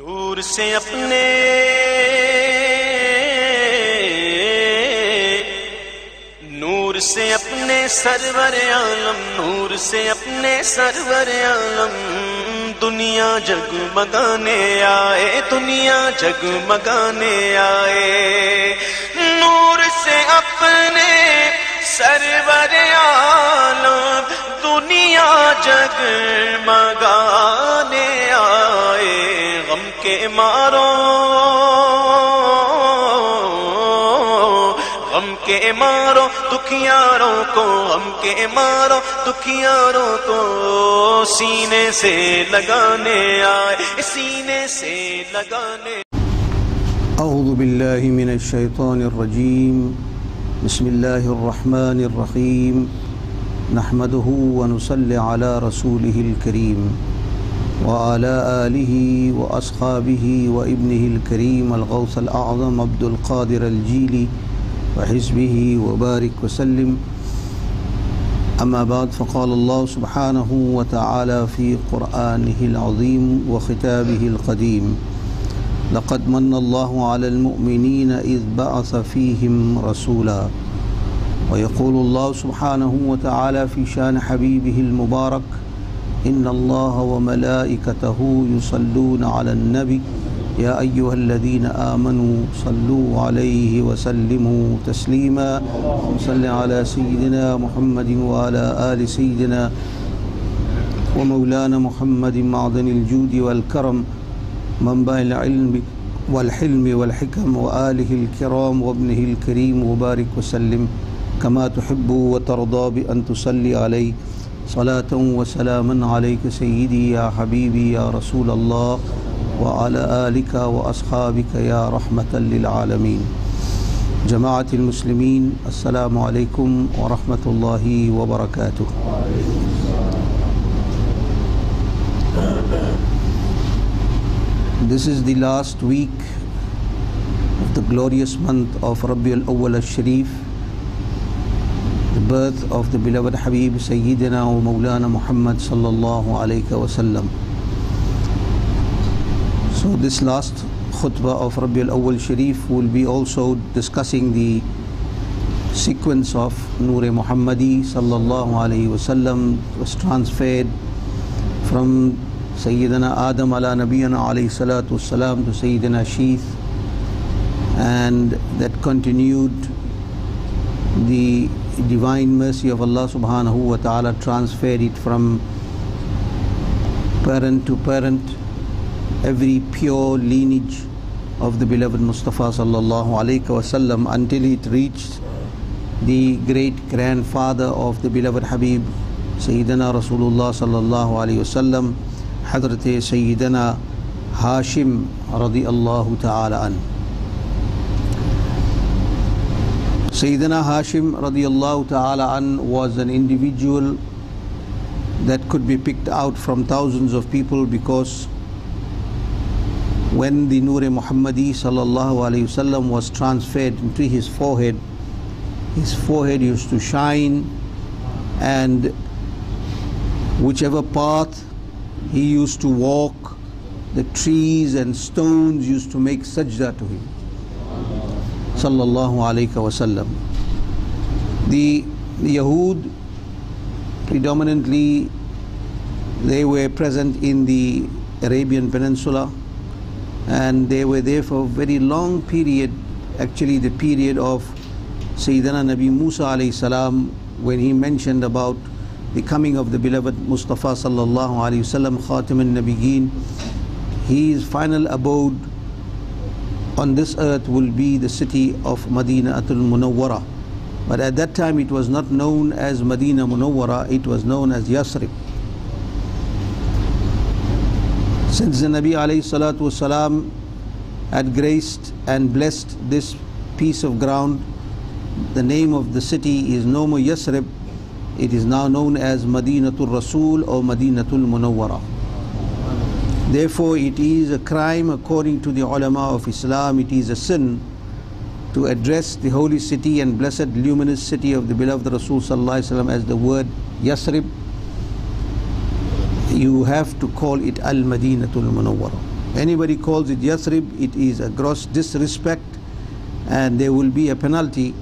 नूर से अपने सरवर आलम, नूर से अपने सरवर आलम दुनिया जगमगाने आए, दुनिया जगमगाने आए। नूर से अपने सरवर आलम दुनिया जगमगाने आए। गम के मारो, गम के मारो दुखियारों को, गम के मारो दुखियारों को सीने से लगाने आए, सीने से लगाने। अऊज़ु बिल्लाहि मिनश शैतानिर रजीम। बिस्मिल्लाहिर रहमानिर रहीम। नहमदुहु व नुसल्ली अला रसूलिहिल करीम व अला आलिहि व अस्हाबिहि व इब्निहिल करीम अल गौसल आज़म अब्दुल क़ादिर अल जीली व हिज़्बिहि व बारिक वसल्लिम। अम्मा बाद फ़क़ाल अल्लाहु सुब्हानहु व तआला फ़ी क़ुरआनिहिल अज़ीम व ख़िताबिहिल क़दीम। लक़द मन्ना अल्लाहु अलल मुअमिनीना इज़ बअस फ़ीहिम रसूला। व यक़ूलु अल्लाहु सुब्हानहु व तआला फ़ी शान हबीबिहिल मुबारक। इन्नल्लाह व मलाइकतहु युसल्लूना अलन नबी या अय्युहल्लज़ीना आमनू सल्लू अलैहि व सल्लिमू तस्लीमा। सल्लि अला सय्यिदिना मुहम्मदिन व अला आलि सय्यिदिना व मौलाना मुहम्मदिन मअदनिल जूदि वल करम मंबाइल इल्मि वल हिल्मि वल हिकम व आलिहिल किराम व इब्निहिल करीम व बारिक व सल्लिम कमा तुहिब्बु व तर्दा बि अन तुसल्ली अलैहि सलातन व सलामन अलैका सय्यिदी या हबीबी या रसूल अल्लाह व अला आलिका व अस्हाबिका या रहमतल लिल आलमीन। जमाअतुल मुस्लिमीन, अस्सलामु अलैकुम व रहमतुल्लाहि व बरकातुहू। This is the last week of the glorious month of Rabiul Awwal al-Sharif, the birth of the beloved Habib Sayyidina wa Mawlana Muhammad sallallahu alayhi wa sallam. So this last khutbah of Rabiul Awwal Sharif will be also discussing the sequence of Noor Muhammadi sallallahu alayhi wa sallam was transferred from Sayyidina Adam ala Nabiyana alayhi salatu wassalam to Sayyidina Sheeth, and that continued the divine mercy of Allah subhanahu wa ta'ala, transferred it from parent to parent, every pure lineage of the beloved Mustafa sallallahu alayhi wa sallam, until it reached the great grandfather of the beloved Habib Sayyidina Rasulullah sallallahu alayhi wa sallam, Hazrat Sayyidina Hashim radiyallahu ta'ala an. Sayyidina Hashim radiyallahu ta'ala an was an individual that could be picked out from thousands of people, because when the Noor Muhammadi sallallahu alayhi wasallam was transferred into his forehead used to shine, and whichever path he used to walk, the trees and stones used to make sajda to him sallallahu alayhi wasallam. The Yahud, predominantly they were present in the Arabian Peninsula, and they were there for a very long period, actually the period of Sayyidina Nabi Musa alayhi salam, when he mentioned about the coming of the beloved Mustafa sallallahu alayhi wasallam, Khatamun Nabiyyin. His final abode on this earth will be the city of Madinatul Munawwara, but at that time it was not known as Madina Munawwara, it was known as Yasrib. Since the Nabi alayhi salatu wasalam had graced and blessed this piece of ground, the name of the city is no more Yasrib, it is now known as Madinatul Rasul or Madinatul Munawwara. Therefore it is a crime, according to the ulama of Islam, it is a sin to address the holy city and blessed luminous city of the beloved Rasul sallallahu alaihi wasallam as the word Yasrib. You have to call it Al-Madinatul Munawwara. anybody calls it Yathrib, it is a gross disrespect, and there will be a penalty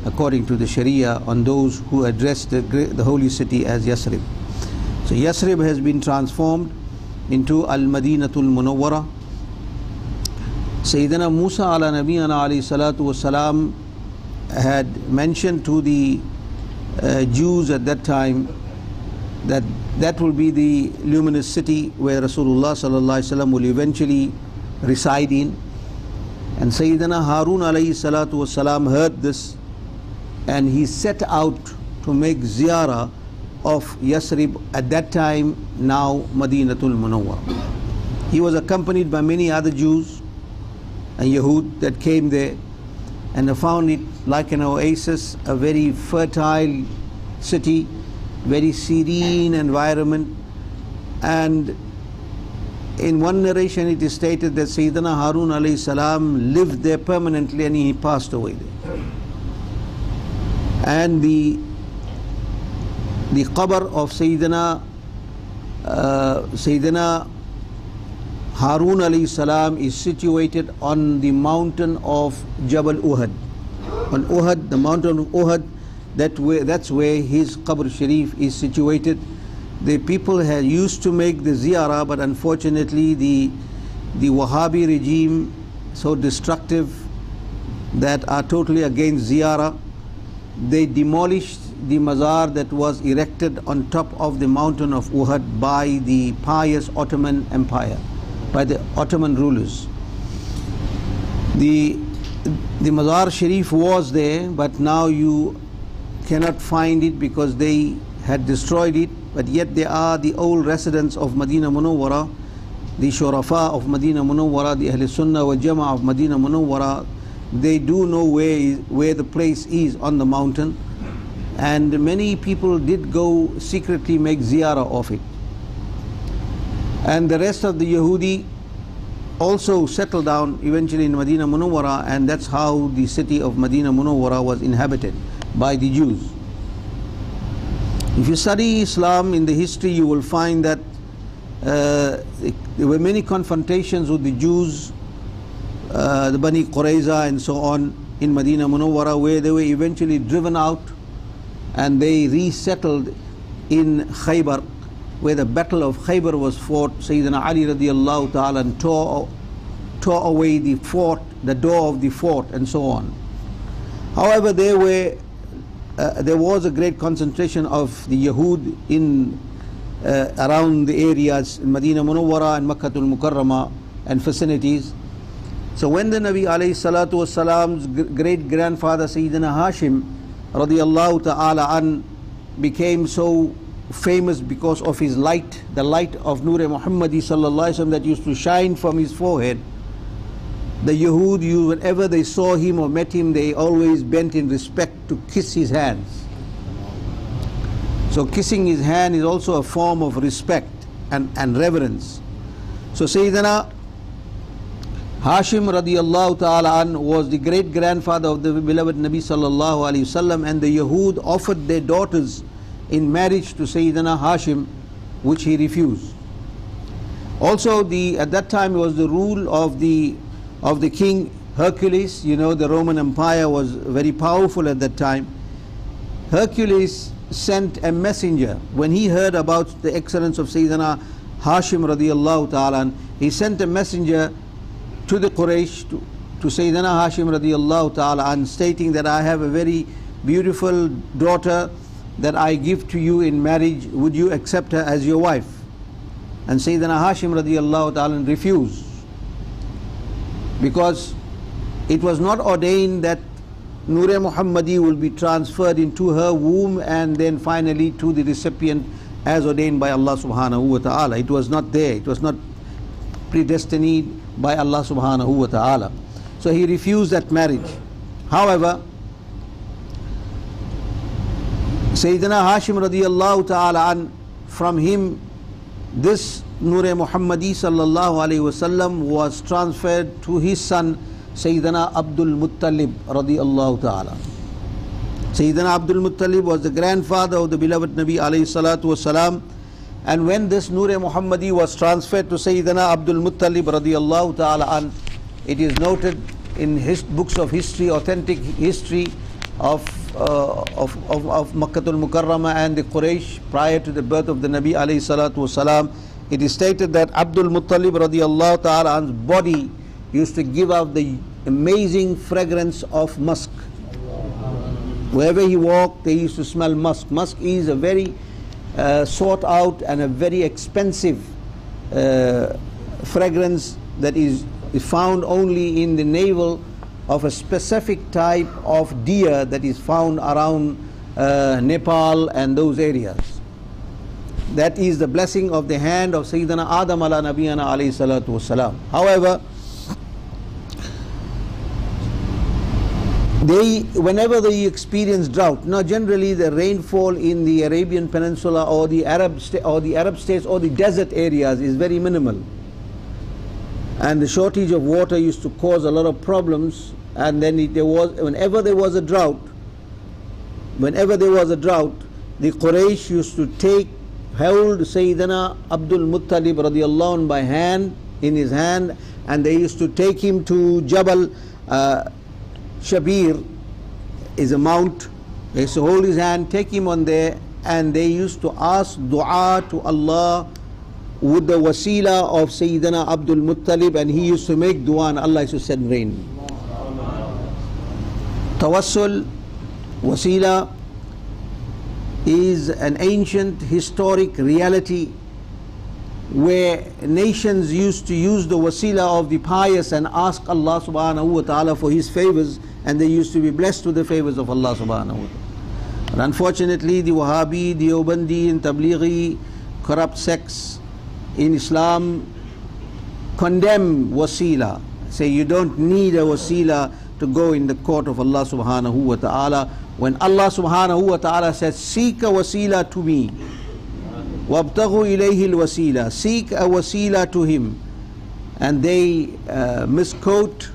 according to the Sharia on those who address the holy city as Yathrib. So Yathrib has been transformed into Al-Madinatul Munawwara. Sayyidina Musa ala Nabiyana alayhi salatu wasalam had mentioned to the Jews at that time that that will be the luminous city where Rasulullah sallallahu alaihi wasallam will eventually reside in. And Sayyidina Harun alayhi salatu wasalam heard this, and he set out to make ziyarah of Yathrib, at that time now Madinatul Munawwara. He was accompanied by many other Jews and Yahud that came there, and they found it like an oasis, a very fertile city, very serene environment. And in one narration it is stated that Sayyidina Harun alayhi salam lived there permanently, and he passed away there. And the qabr of Sayyidina Harun alayhi salam is situated on the mountain of Jabal Uhud. On Uhud, the mountain of Uhud, that's where his qabr sharif is situated. The people had used to make the ziyarah, but unfortunately the Wahhabi regime, so destructive, that are totally against ziyarah, they demolished the mazar that was erected on top of the mountain of Uhud by the pious Ottoman Empire, by the Ottoman rulers. The mazar sharif was there, but now you cannot find it because they had destroyed it. But yet there are the old residents of Madinah Munawwara, the Shurafa of Madinah Munawwara, the Ahl Sunnah wal Jama'ah of Madinah Munawwara. They do know where the place is on the mountain, and many people did go secretly make ziyarah of it. And the rest of the Yahudi also settled down eventually in Madinah Munawwara, and that's how the city of Madinah Munawwara was inhabited by the Jews. If you study Islam in the history, you will find that there were many confrontations with the Jews, the Bani Qurayza and so on, in Madinah Munawwara, where they were eventually driven out, and they resettled in Khaybar, where the battle of Khaybar was fought. Sayyidina Ali radiallahu ta'ala tore away the fort, the door of the fort, and so on. However, there was a great concentration of the Yahud in around the areas in Madinah Munawwara and Makkatul Mukarramah and vicinities. So when the Nabi alayhi salatu wasalam's great grandfather Sayyidina Hashim radiallahu ta'ala an became so famous because of his light, the light of Nur Muhammadi sallallahu alaihi wasallam that used to shine from his forehead, the Yahud, whenever they saw him or met him, they always bent in respect to kiss his hands. So kissing his hand is also a form of respect and reverence. So Sayyidina Hashim radiallahu ta'ala an was the great grandfather of the beloved Nabi sallallahu alayhi wasallam, and the Yahud offered their daughters in marriage to Sayyidina Hashim, which he refused. Also, at that time it was the rule of the king Hercules. You know, the Roman Empire was very powerful at that time. Hercules sent a messenger when he heard about the excellence of Sayyidina Hashim radiallahu ta'ala. He sent a messenger to the Quraysh, to Sayyidina Hashim radiallahu ta'ala, and stating that I have a very beautiful daughter that I give to you in marriage. Would you accept her as your wife? And Sayyidina Hashim radiallahu ta'ala refused, because it was not ordained that Nur Muhammadi will be transferred into her womb and then finally to the recipient as ordained by Allah subhanahu wa ta'ala. It was not there. It was not predestined by Allah subhanahu wa ta'ala. So he refused that marriage. However, Sayyidina Hashim radiallahu ta'ala an, from him this Nur Muhammadi sallallahu alayhi wasallam was transferred to his son Sayyidina Abdul Muttalib radiallahu ta'ala. Sayyidina Abdul Muttalib was the grandfather of the beloved Nabi alayhi salatu wasalam, And when this Noor Muhammadi was transferred to Sayyidina Abdul Muttalib radiallahu ta'ala an, it is noted in his books of history, authentic history of Makkatul Mukarramah and the Quraysh prior to the birth of the Nabi alayhi salatu wasalam. It is stated that Abdul Muttalib radiallahu ta'ala an's body used to give out the amazing fragrance of musk. Wherever he walked, they used to smell musk. Musk is a very sought out and a very expensive fragrance that is found only in the navel of a specific type of deer that is found around Nepal and those areas. That is the blessing of the hand of Sayyidina Adam ala Nabiyana alayhi salatu wasalam. However, whenever they experience drought, now generally the rainfall in the Arabian Peninsula or the Arab states or the desert areas is very minimal, and the shortage of water used to cause a lot of problems. And then whenever there was a drought, the Quraysh used to hold Sayyidina Abdul Muttalib radiallahu anh by hand, in his hand, and they used to take him to Jabal Shabir, is a mount. They used to hold his hand, take him on there, and they used to ask dua to Allah with the wasila of Sayyidina Abdul Muttalib, and he used to make dua and Allah used to send rain. Tawassul, wasila, is an ancient historic reality where nations used to use the wasila of the pious and ask Allah subhanahu wa ta'ala for his favors, and they used to be blessed with the favors of Allah subhanahu wa ta'ala. But unfortunately, the Wahhabi, the Deobandi and Tablighi corrupt sects in Islam condemn wasila, say you don't need a wasila to go in the court of Allah subhanahu wa ta'ala, when Allah subhanahu wa ta'ala says, seek a wasila to me, wabtaghu ilayhi al-wasila, seek a wasila to him. And they misquote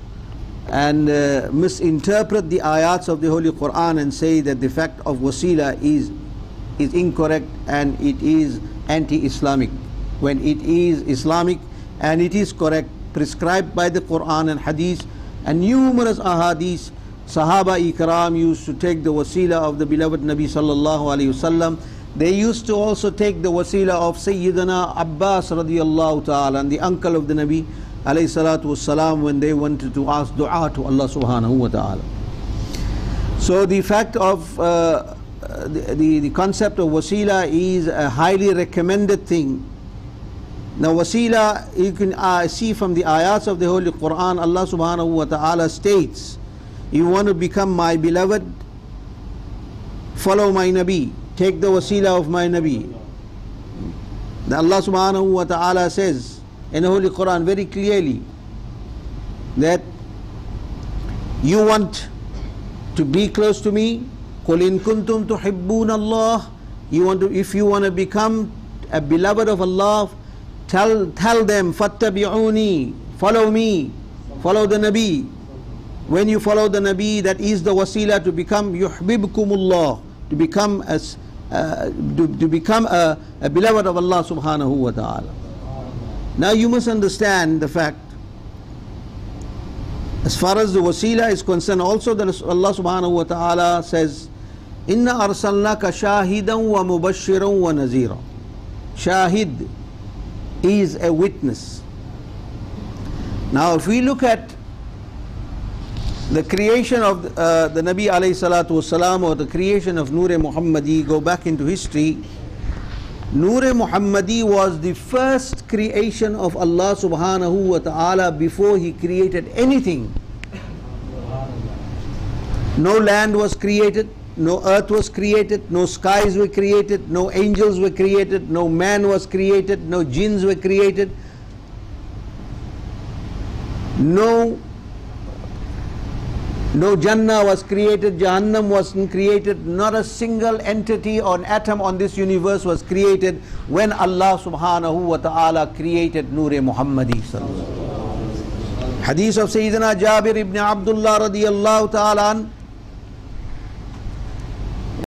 and misinterpret the ayats of the Holy Quran and say that the fact of wasila is incorrect and it is anti-Islamic, when it is Islamic and it is correct, prescribed by the Quran and Hadith and numerous ahadith. Sahaba Ikram used to take the wasila of the beloved Nabi sallallahu alayhi wasallam. They used to also take the wasila of Sayyidina Abbas radiallahu ta'ala, and the uncle of the Nabi alayhi salatu wasalam, when they wanted to ask dua to Allah subhanahu wa ta'ala. So the fact of the concept of wasila is a highly recommended thing. Now wasila, you can see from the ayats of the Holy Quran, Allah subhanahu wa ta'ala states, you want to become my beloved, follow my Nabi, take the wasila of my Nabi. Allah subhanahu wa ta'ala says in the Holy Quran very clearly that you want to be close to me, قُلْ إِن كُنْتُمْ تُحِبُّونَ اللَّهِ, if you want to become a beloved of Allah, tell them, فَاتَّبِعُونِي, follow me, follow the Nabi. When you follow the Nabi, that is the wasila to become yuhbibkumullah, to become a beloved of Allah subhanahu wa ta'ala. Now you must understand the fact, as far as the wasila is concerned, also that Allah subhanahu wa ta'ala says, Inna arsalnaka shahidan wa mubashiran wa nazira. Shahid is a witness. Now if we look at the creation of the Nabi alayhi salatu wasalam, or the creation of Noor Muhammadi, go back into history, Noor Muhammadi was the first creation of Allah subhanahu wa ta'ala before he created anything. No land was created, no earth was created, no skies were created, no angels were created, no man was created, no jinns were created, no Jannah was created, Jahannam wasn't created, not a single entity or atom on this universe was created when Allah subhanahu wa ta'ala created Noor Muhammadi. Hadith of Sayyidina Jabir ibn Abdullah radiyallahu ta'ala an,